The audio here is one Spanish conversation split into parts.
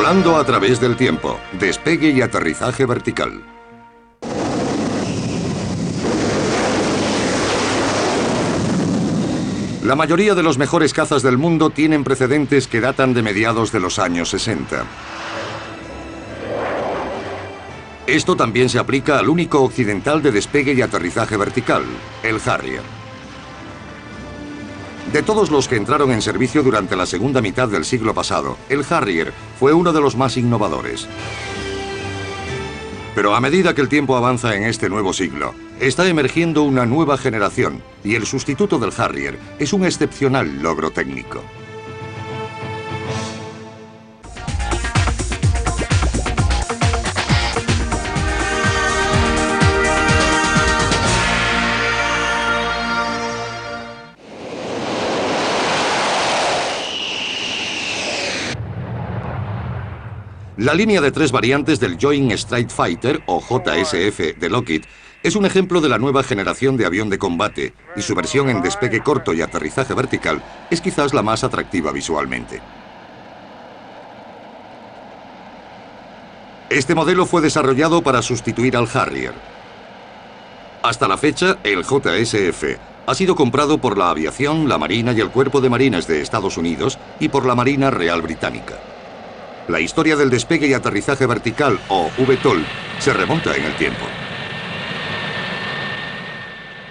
Volando a través del tiempo. Despegue y aterrizaje vertical. La mayoría de los mejores cazas del mundo tienen precedentes que datan de mediados de los años 60. Esto también se aplica al único occidental de despegue y aterrizaje vertical, el Harrier. De todos los que entraron en servicio durante la segunda mitad del siglo pasado, el Harrier fue uno de los más innovadores. Pero a medida que el tiempo avanza en este nuevo siglo, está emergiendo una nueva generación y el sustituto del Harrier es un excepcional logro técnico. La línea de 3 variantes del Joint Strike Fighter, o JSF, de Lockheed, es un ejemplo de la nueva generación de avión de combate, y su versión en despegue corto y aterrizaje vertical es quizás la más atractiva visualmente. Este modelo fue desarrollado para sustituir al Harrier. Hasta la fecha, el JSF ha sido comprado por la aviación, la Marina y el Cuerpo de Marines de Estados Unidos y por la Marina Real Británica. La historia del despegue y aterrizaje vertical, o VTOL, se remonta en el tiempo.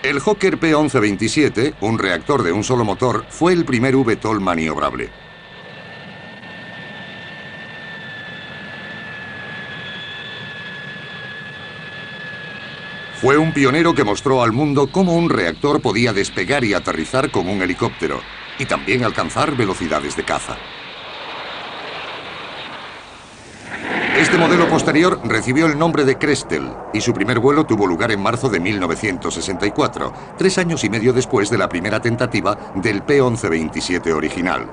El Hawker P-1127, un reactor de un solo motor, fue el primer VTOL maniobrable. Fue un pionero que mostró al mundo cómo un reactor podía despegar y aterrizar como un helicóptero, y también alcanzar velocidades de caza. Este modelo posterior recibió el nombre de Crestel y su primer vuelo tuvo lugar en marzo de 1964, 3 años y medio después de la primera tentativa del P-1127 original.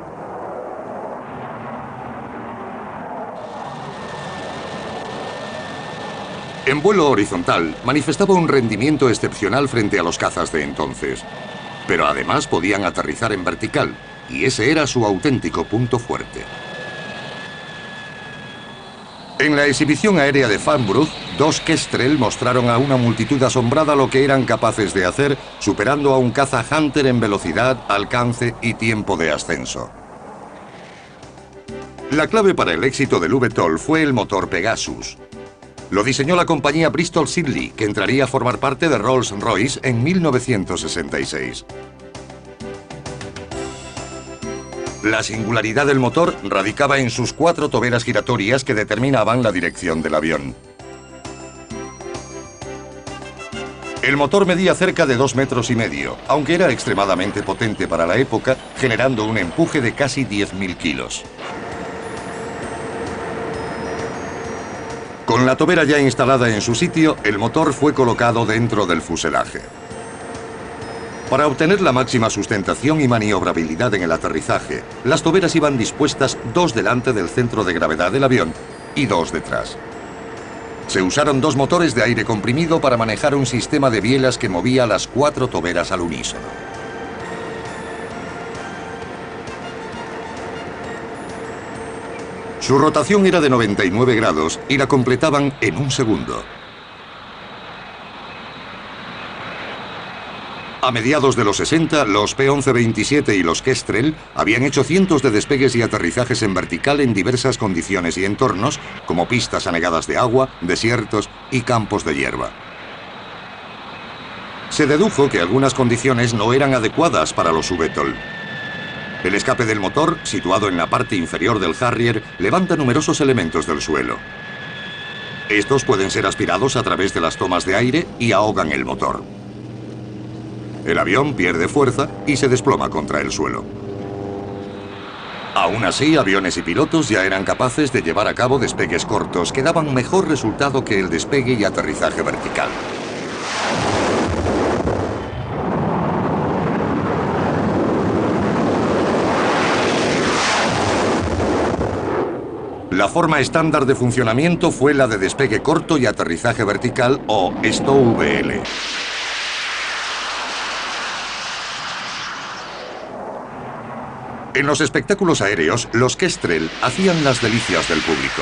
En vuelo horizontal, manifestaba un rendimiento excepcional frente a los cazas de entonces, pero además podían aterrizar en vertical, y ese era su auténtico punto fuerte. En la exhibición aérea de Farnborough, 2 Kestrel mostraron a una multitud asombrada lo que eran capaces de hacer, superando a un caza Hunter en velocidad, alcance y tiempo de ascenso. La clave para el éxito del VTOL fue el motor Pegasus. Lo diseñó la compañía Bristol Siddeley, que entraría a formar parte de Rolls-Royce en 1966. La singularidad del motor radicaba en sus 4 toberas giratorias que determinaban la dirección del avión. El motor medía cerca de 2,5 metros, aunque era extremadamente potente para la época, generando un empuje de casi 10.000 kilos. Con la tobera ya instalada en su sitio, el motor fue colocado dentro del fuselaje. Para obtener la máxima sustentación y maniobrabilidad en el aterrizaje, las toberas iban dispuestas 2 delante del centro de gravedad del avión y 2 detrás. Se usaron 2 motores de aire comprimido para manejar un sistema de bielas que movía las 4 toberas al unísono. Su rotación era de 99 grados y la completaban en 1 segundo. A mediados de los 60, los P-1127 y los Kestrel habían hecho cientos de despegues y aterrizajes en vertical en diversas condiciones y entornos, como pistas anegadas de agua, desiertos y campos de hierba. Se dedujo que algunas condiciones no eran adecuadas para los VTOL. El escape del motor, situado en la parte inferior del Harrier, levanta numerosos elementos del suelo. Estos pueden ser aspirados a través de las tomas de aire y ahogan el motor. El avión pierde fuerza y se desploma contra el suelo. Aún así, aviones y pilotos ya eran capaces de llevar a cabo despegues cortos que daban mejor resultado que el despegue y aterrizaje vertical. La forma estándar de funcionamiento fue la de despegue corto y aterrizaje vertical, o STOVL. En los espectáculos aéreos, los Kestrel hacían las delicias del público.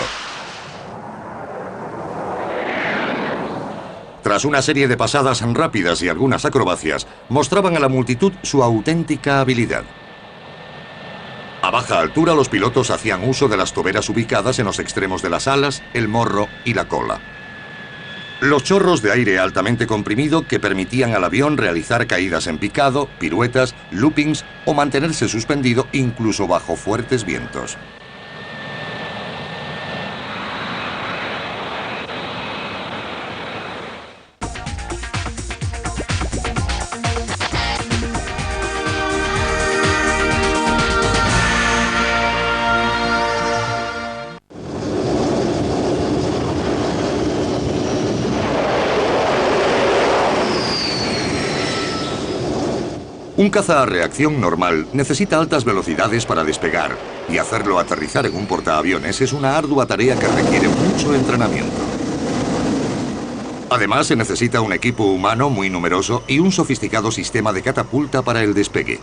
Tras una serie de pasadas rápidas y algunas acrobacias, mostraban a la multitud su auténtica habilidad. A baja altura, los pilotos hacían uso de las toberas ubicadas en los extremos de las alas, el morro y la cola. Los chorros de aire altamente comprimido que permitían al avión realizar caídas en picado, piruetas, loopings o mantenerse suspendido incluso bajo fuertes vientos. Un caza a reacción normal necesita altas velocidades para despegar, y hacerlo aterrizar en un portaaviones es una ardua tarea que requiere mucho entrenamiento. Además, se necesita un equipo humano muy numeroso y un sofisticado sistema de catapulta para el despegue.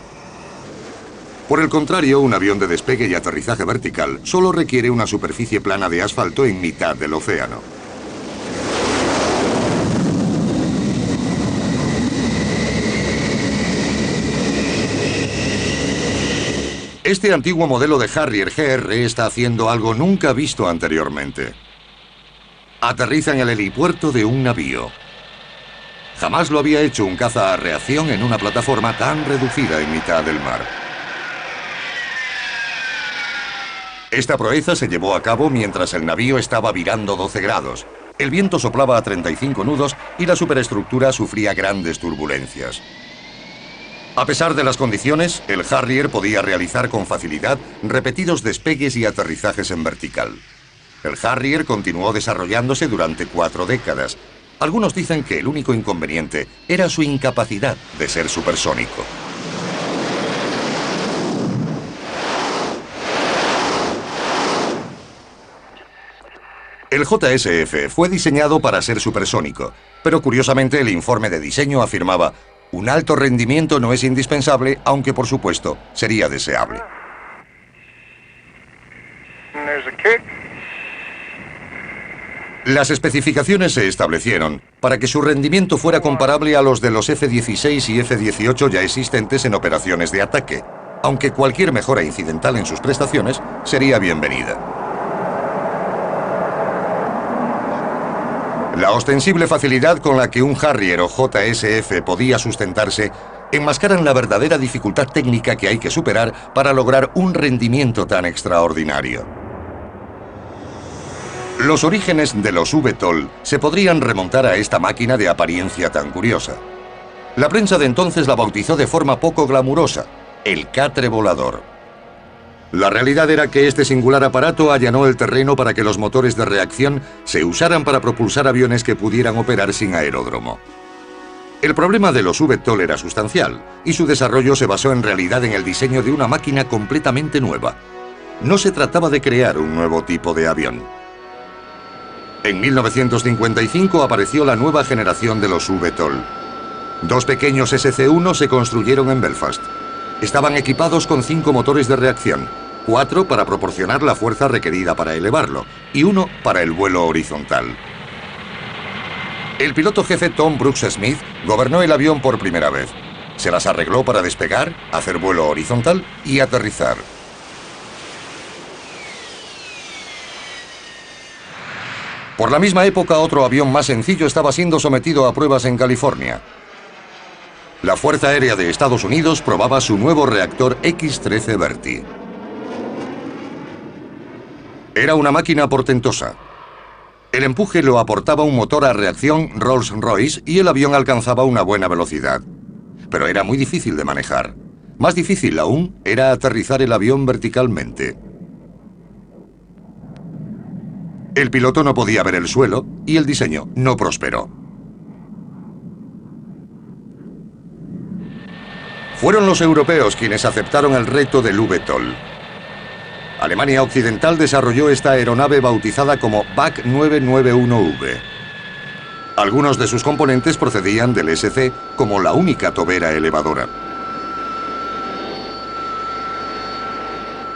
Por el contrario, un avión de despegue y aterrizaje vertical solo requiere una superficie plana de asfalto en mitad del océano. Este antiguo modelo de Harrier GR está haciendo algo nunca visto anteriormente. Aterriza en el helipuerto de un navío. Jamás lo había hecho un caza a reacción en una plataforma tan reducida en mitad del mar. Esta proeza se llevó a cabo mientras el navío estaba virando 12 grados. El viento soplaba a 35 nudos y la superestructura sufría grandes turbulencias. A pesar de las condiciones, el Harrier podía realizar con facilidad repetidos despegues y aterrizajes en vertical. El Harrier continuó desarrollándose durante 4 décadas. Algunos dicen que el único inconveniente era su incapacidad de ser supersónico. El JSF fue diseñado para ser supersónico, pero curiosamente el informe de diseño afirmaba: un alto rendimiento no es indispensable, aunque por supuesto sería deseable. Las especificaciones se establecieron para que su rendimiento fuera comparable a los de los F-16 y F-18 ya existentes en operaciones de ataque, aunque cualquier mejora incidental en sus prestaciones sería bienvenida. La ostensible facilidad con la que un Harrier o JSF podía sustentarse enmascaran la verdadera dificultad técnica que hay que superar para lograr un rendimiento tan extraordinario. Los orígenes de los VTOL se podrían remontar a esta máquina de apariencia tan curiosa. La prensa de entonces la bautizó de forma poco glamurosa, el catre volador. La realidad era que este singular aparato allanó el terreno para que los motores de reacción se usaran para propulsar aviones que pudieran operar sin aeródromo. El problema de los VTOL era sustancial, y su desarrollo se basó en realidad en el diseño de una máquina completamente nueva. No se trataba de crear un nuevo tipo de avión. En 1955 apareció la nueva generación de los VTOL. 2 pequeños SC-1 se construyeron en Belfast. Estaban equipados con 5 motores de reacción, 4 para proporcionar la fuerza requerida para elevarlo y 1 para el vuelo horizontal. El piloto jefe Tom Brooks Smith gobernó el avión por primera vez. Se las arregló para despegar, hacer vuelo horizontal y aterrizar. Por la misma época, otro avión más sencillo estaba siendo sometido a pruebas en California. La Fuerza Aérea de Estados Unidos probaba su nuevo reactor X-13 Verti. Era una máquina portentosa. El empuje lo aportaba un motor a reacción Rolls-Royce y el avión alcanzaba una buena velocidad. Pero era muy difícil de manejar. Más difícil aún era aterrizar el avión verticalmente. El piloto no podía ver el suelo y el diseño no prosperó. Fueron los europeos quienes aceptaron el reto del VTOL. Alemania Occidental desarrolló esta aeronave bautizada como BAC 991V. Algunos de sus componentes procedían del SC como la única tobera elevadora.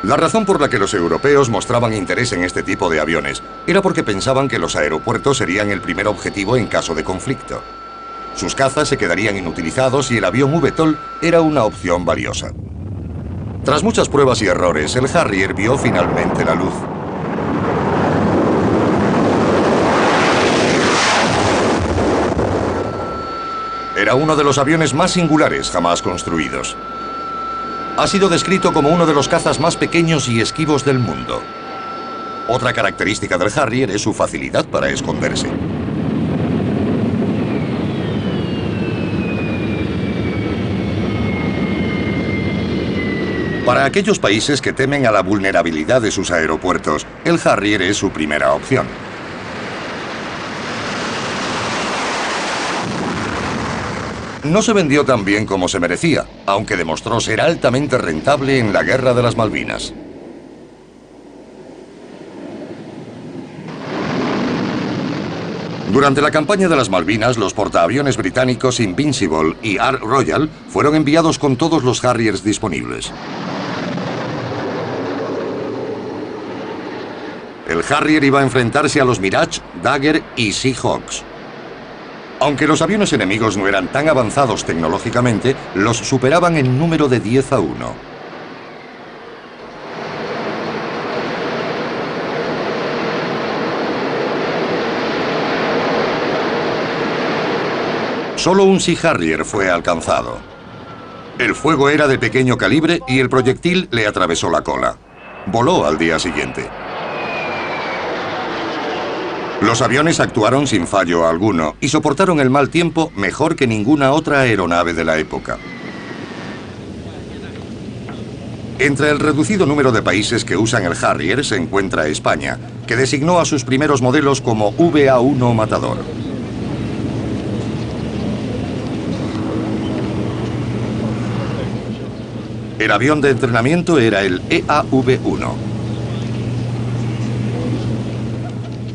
La razón por la que los europeos mostraban interés en este tipo de aviones era porque pensaban que los aeropuertos serían el primer objetivo en caso de conflicto. Sus cazas se quedarían inutilizados y el avión VTOL era una opción valiosa. Tras muchas pruebas y errores, el Harrier vio finalmente la luz. Era uno de los aviones más singulares jamás construidos. Ha sido descrito como uno de los cazas más pequeños y esquivos del mundo. Otra característica del Harrier es su facilidad para esconderse. Para aquellos países que temen a la vulnerabilidad de sus aeropuertos, el Harrier es su primera opción. No se vendió tan bien como se merecía, aunque demostró ser altamente rentable en la Guerra de las Malvinas. Durante la campaña de las Malvinas, los portaaviones británicos Invincible y Ark Royal fueron enviados con todos los Harriers disponibles. El Harrier iba a enfrentarse a los Mirage, Dagger y Seahawks. Aunque los aviones enemigos no eran tan avanzados tecnológicamente, los superaban en número de 10-1. Solo un Sea Harrier fue alcanzado. El fuego era de pequeño calibre y el proyectil le atravesó la cola. Voló al día siguiente. Los aviones actuaron sin fallo alguno y soportaron el mal tiempo mejor que ninguna otra aeronave de la época. Entre el reducido número de países que usan el Harrier se encuentra España, que designó a sus primeros modelos como VA-1 Matador. El avión de entrenamiento era el EAV-1.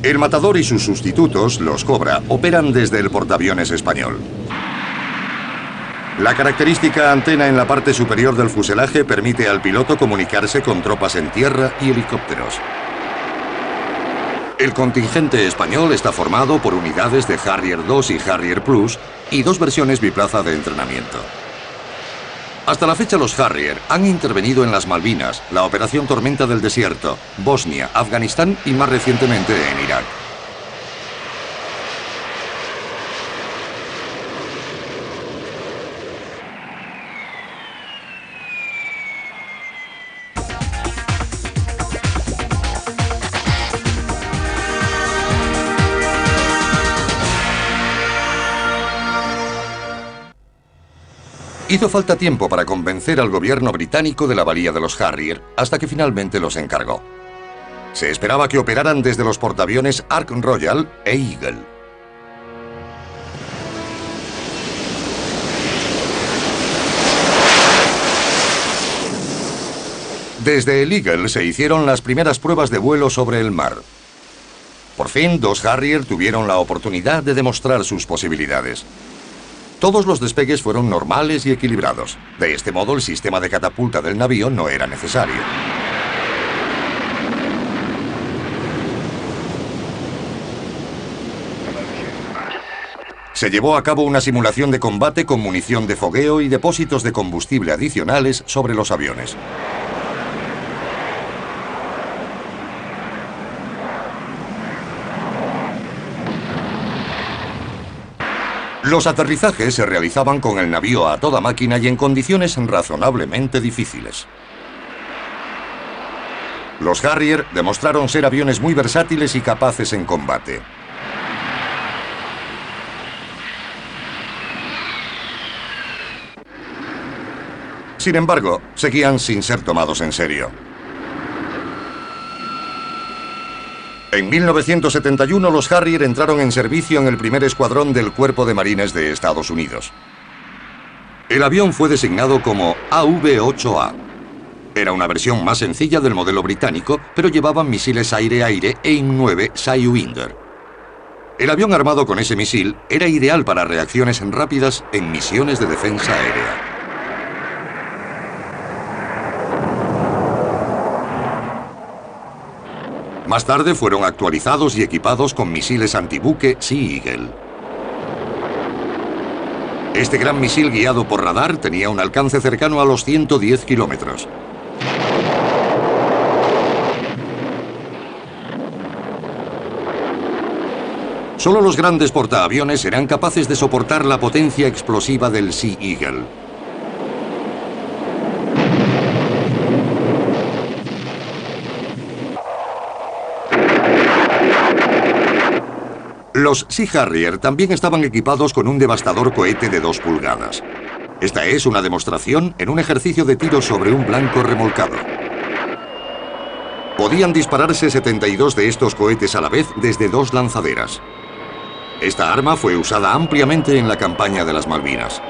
El Matador y sus sustitutos, los Cobra, operan desde el portaaviones español. La característica antena en la parte superior del fuselaje permite al piloto comunicarse con tropas en tierra y helicópteros. El contingente español está formado por unidades de Harrier 2 y Harrier Plus y dos versiones biplaza de entrenamiento. Hasta la fecha los Harrier han intervenido en las Malvinas, la Operación Tormenta del Desierto, Bosnia, Afganistán y más recientemente en Irak. Hizo falta tiempo para convencer al gobierno británico de la valía de los Harrier, hasta que finalmente los encargó. Se esperaba que operaran desde los portaaviones Ark Royal e Eagle. Desde el Eagle se hicieron las primeras pruebas de vuelo sobre el mar. Por fin, dos Harrier tuvieron la oportunidad de demostrar sus posibilidades. Todos los despegues fueron normales y equilibrados. De este modo, el sistema de catapulta del navío no era necesario. Se llevó a cabo una simulación de combate con munición de fogueo y depósitos de combustible adicionales sobre los aviones. Los aterrizajes se realizaban con el navío a toda máquina y en condiciones razonablemente difíciles. Los Harrier demostraron ser aviones muy versátiles y capaces en combate. Sin embargo, seguían sin ser tomados en serio. En 1971 los Harrier entraron en servicio en el primer escuadrón del Cuerpo de Marines de Estados Unidos. El avión fue designado como AV-8A. Era una versión más sencilla del modelo británico, pero llevaba misiles aire-aire AIM-9 Sidewinder. El avión armado con ese misil era ideal para reacciones rápidas en misiones de defensa aérea. Más tarde fueron actualizados y equipados con misiles antibuque Sea Eagle. Este gran misil guiado por radar tenía un alcance cercano a los 110 kilómetros. Solo los grandes portaaviones eran capaces de soportar la potencia explosiva del Sea Eagle. Los Sea Harrier también estaban equipados con un devastador cohete de 2 pulgadas. Esta es una demostración en un ejercicio de tiro sobre un blanco remolcado. Podían dispararse 72 de estos cohetes a la vez desde 2 lanzaderas. Esta arma fue usada ampliamente en la campaña de las Malvinas.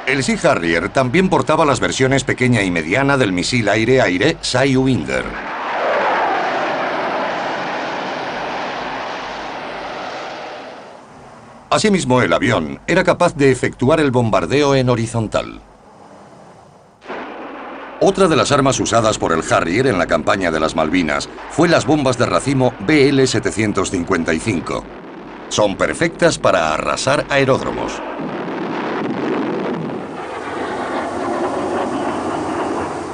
El Sea Harrier también portaba las versiones pequeña y mediana del misil aire-aire Sidewinder. Asimismo, el avión era capaz de efectuar el bombardeo en horizontal. Otra de las armas usadas por el Harrier en la campaña de las Malvinas fue las bombas de racimo BL-755. Son perfectas para arrasar aeródromos.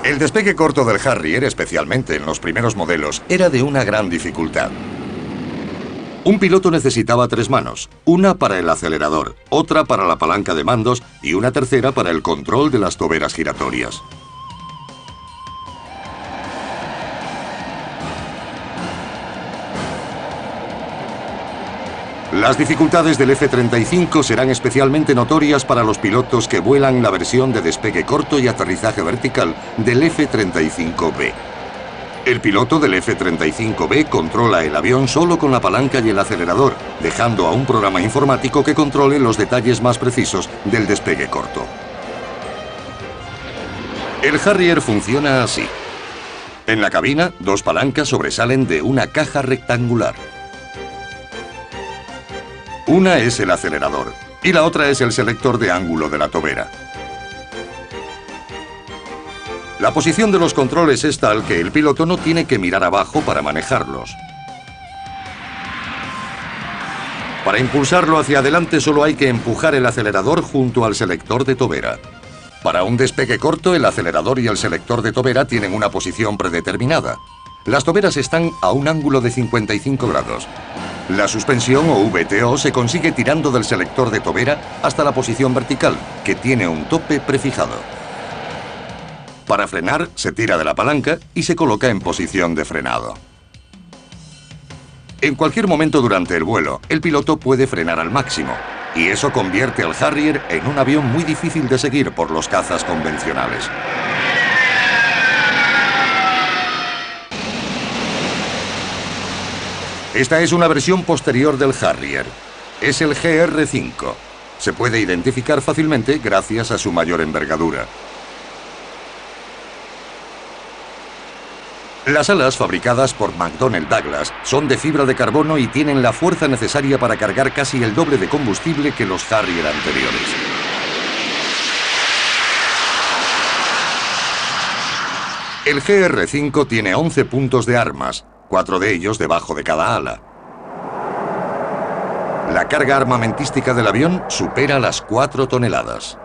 El despegue corto del Harrier, especialmente en los primeros modelos, era de una gran dificultad. Un piloto necesitaba 3 manos, una para el acelerador, otra para la palanca de mandos y una tercera para el control de las toberas giratorias. Las dificultades del F-35 serán especialmente notorias para los pilotos que vuelan la versión de despegue corto y aterrizaje vertical del F-35B. El piloto del F-35B controla el avión solo con la palanca y el acelerador, dejando a un programa informático que controle los detalles más precisos del despegue corto. El Harrier funciona así. En la cabina, 2 palancas sobresalen de una caja rectangular. Una es el acelerador y la otra es el selector de ángulo de la tobera. La posición de los controles es tal que el piloto no tiene que mirar abajo para manejarlos. Para impulsarlo hacia adelante solo hay que empujar el acelerador junto al selector de tobera. Para un despegue corto, el acelerador y el selector de tobera tienen una posición predeterminada. Las toberas están a un ángulo de 55 grados. La suspensión o VTO se consigue tirando del selector de tobera hasta la posición vertical, que tiene un tope prefijado. Para frenar, se tira de la palanca y se coloca en posición de frenado. En cualquier momento durante el vuelo, el piloto puede frenar al máximo, y eso convierte al Harrier en un avión muy difícil de seguir por los cazas convencionales. Esta es una versión posterior del Harrier. Es el GR5. Se puede identificar fácilmente gracias a su mayor envergadura. Las alas fabricadas por McDonnell Douglas son de fibra de carbono y tienen la fuerza necesaria para cargar casi el doble de combustible que los Harrier anteriores. El GR5 tiene 11 puntos de armas, 4 de ellos debajo de cada ala. La carga armamentística del avión supera las 4 toneladas.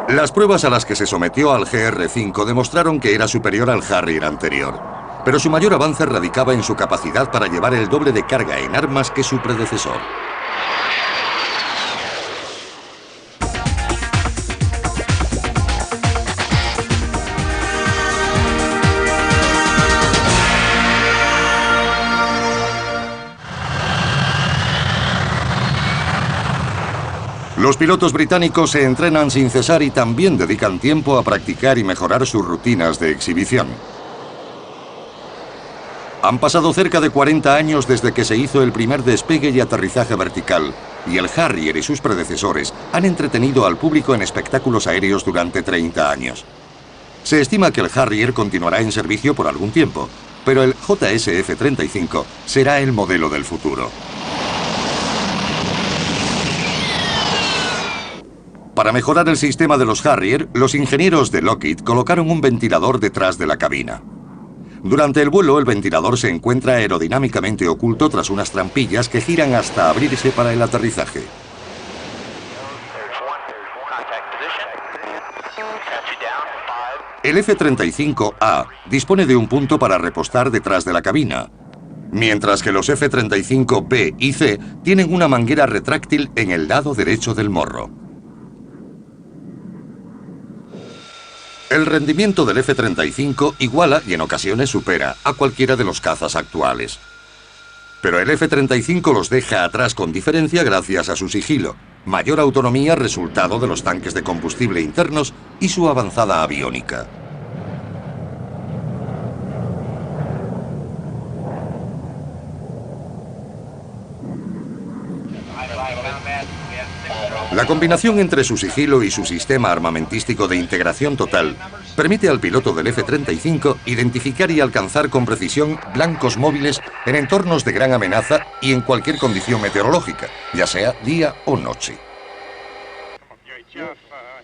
Las pruebas a las que se sometió al GR5 demostraron que era superior al Harrier anterior, pero su mayor avance radicaba en su capacidad para llevar el doble de carga en armas que su predecesor. Los pilotos británicos se entrenan sin cesar y también dedican tiempo a practicar y mejorar sus rutinas de exhibición. Han pasado cerca de 40 años desde que se hizo el primer despegue y aterrizaje vertical, y el Harrier y sus predecesores han entretenido al público en espectáculos aéreos durante 30 años. Se estima que el Harrier continuará en servicio por algún tiempo, pero el JSF-35 será el modelo del futuro. Para mejorar el sistema de los Harrier, los ingenieros de Lockheed colocaron un ventilador detrás de la cabina. Durante el vuelo, el ventilador se encuentra aerodinámicamente oculto tras unas trampillas que giran hasta abrirse para el aterrizaje. El F-35A dispone de un punto para repostar detrás de la cabina, mientras que los F-35B y C tienen una manguera retráctil en el lado derecho del morro. El rendimiento del F-35 iguala y en ocasiones supera a cualquiera de los cazas actuales. Pero el F-35 los deja atrás con diferencia gracias a su sigilo, mayor autonomía resultado de los tanques de combustible internos y su avanzada aviónica. La combinación entre su sigilo y su sistema armamentístico de integración total permite al piloto del F-35 identificar y alcanzar con precisión blancos móviles en entornos de gran amenaza y en cualquier condición meteorológica, ya sea día o noche.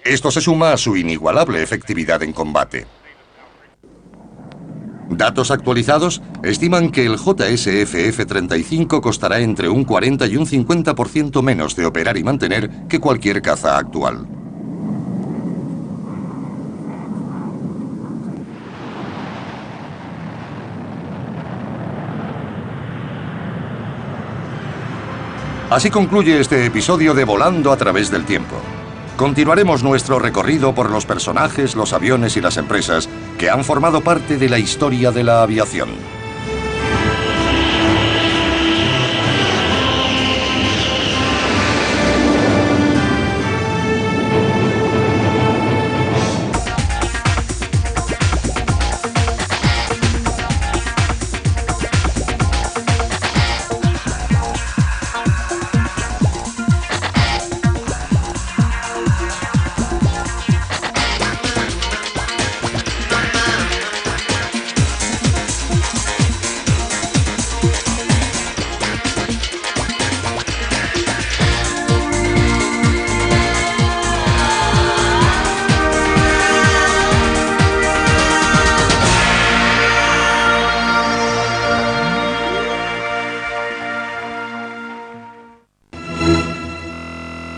Esto se suma a su inigualable efectividad en combate. Datos actualizados estiman que el JSF-F-35 costará entre un 40 y un 50% menos de operar y mantener que cualquier caza actual. Así concluye este episodio de Volando a través del tiempo. Continuaremos nuestro recorrido por los personajes, los aviones y las empresas que han formado parte de la historia de la aviación.